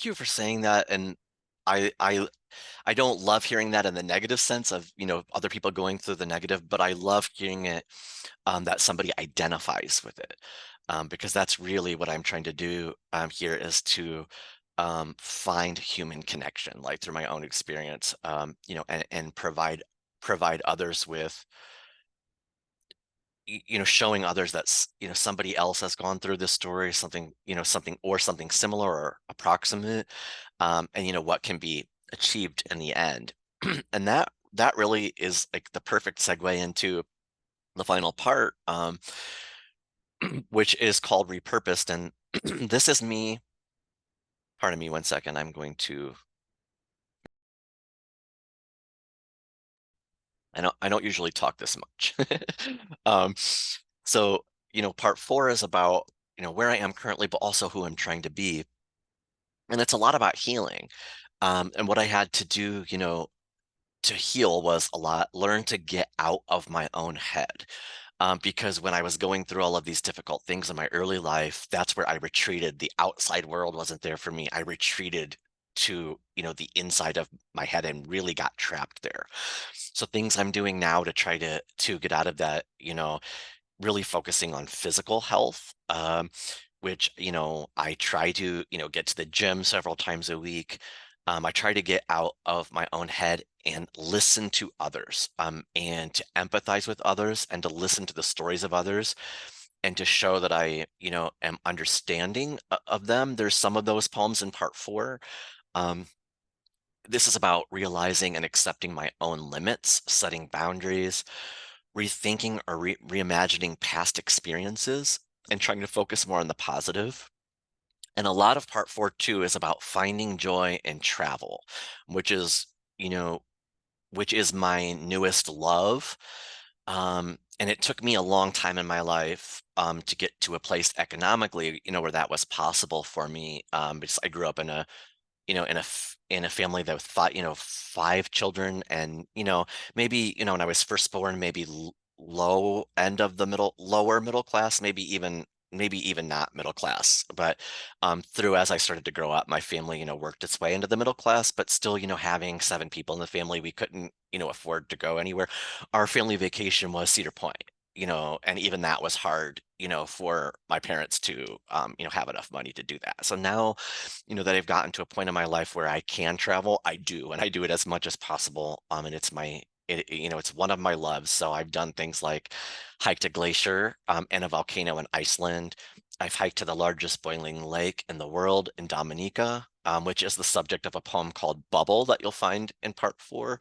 you for saying that, and I I I don't love hearing that in the negative sense of, other people going through the negative, but I love hearing it that somebody identifies with it. Because that's really what I'm trying to do here is to find human connection, like through my own experience, and provide others with showing others that somebody else has gone through this story, something similar or approximate, and what can be achieved in the end. And that really is like the perfect segue into the final part, which is called Repurposed. And this is me. Pardon me one second. I don't usually talk this much. Um, so, part four is about, where I am currently, but also who I'm trying to be. And it's a lot about healing. And what I had to do, to heal was a lot, learn to get out of my own head. Because when I was going through all of these difficult things in my early life, that's where I retreated. The outside world wasn't there for me. I retreated to, the inside of my head and really got trapped there. So things I'm doing now to try to get out of that, really focusing on physical health, which, I try to, get to the gym several times a week. I try to get out of my own head and listen to others, and to empathize with others and to listen to the stories of others and to show that I, am understanding of them. There's some of those poems in part four. Um, this is about realizing and accepting my own limits, setting boundaries, rethinking or reimagining past experiences, and trying to focus more on the positive. And a lot of part four too is about finding joy in travel, which is, you know, which is my newest love. And it took me a long time in my life to get to a place economically, where that was possible for me. Because I grew up in a family that with five children, and maybe when I was first born, maybe low end of the lower middle class, maybe even not middle class. But through as I started to grow up, my family worked its way into the middle class, but still having seven people in the family, we couldn't afford to go anywhere. Our family vacation was Cedar Point. And even that was hard, for my parents to, have enough money to do that. So now, that I've gotten to a point in my life where I can travel, I do, and I do it as much as possible. And it's one of my loves. So I've done things like hiked a glacier, and a volcano in Iceland. I've hiked to the largest boiling lake in the world in Dominica, which is the subject of a poem called Bubble that you'll find in part four.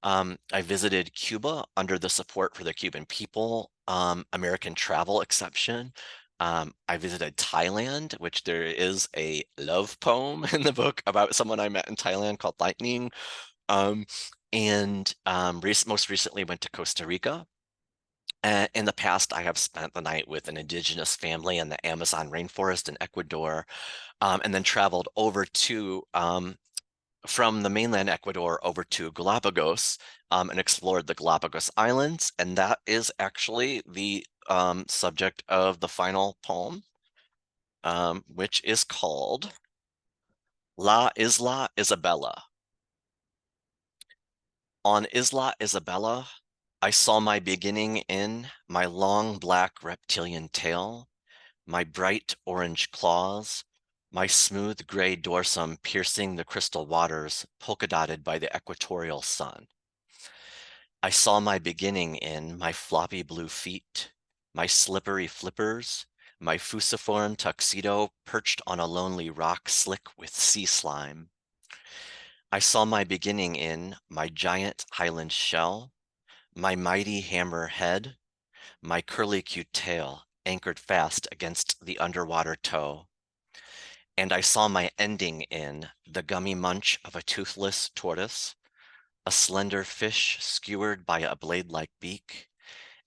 I visited Cuba under the Support for the Cuban People American travel exception. I visited Thailand, which there is a love poem in the book about someone I met in Thailand called Lightning. Um, and most recently went to Costa Rica. In the past, I have spent the night with an indigenous family in the Amazon rainforest in Ecuador, and then traveled over to from the mainland Ecuador over to Galapagos, and explored the Galapagos Islands. And that is actually the subject of the final poem, which is called La Isla Isabela. On Isla Isabela, I saw my beginning in my long black reptilian tail, my bright orange claws, my smooth gray dorsum piercing the crystal waters polka dotted by the equatorial sun. I saw my beginning in my floppy blue feet, my slippery flippers, my fusiform tuxedo perched on a lonely rock slick with sea slime. I saw my beginning in my giant highland shell, my mighty hammer head, my curly-cued tail anchored fast against the underwater toe. And I saw my ending in the gummy munch of a toothless tortoise, a slender fish skewered by a blade-like beak,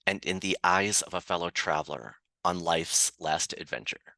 and in the eyes of a fellow traveler on life's last adventure.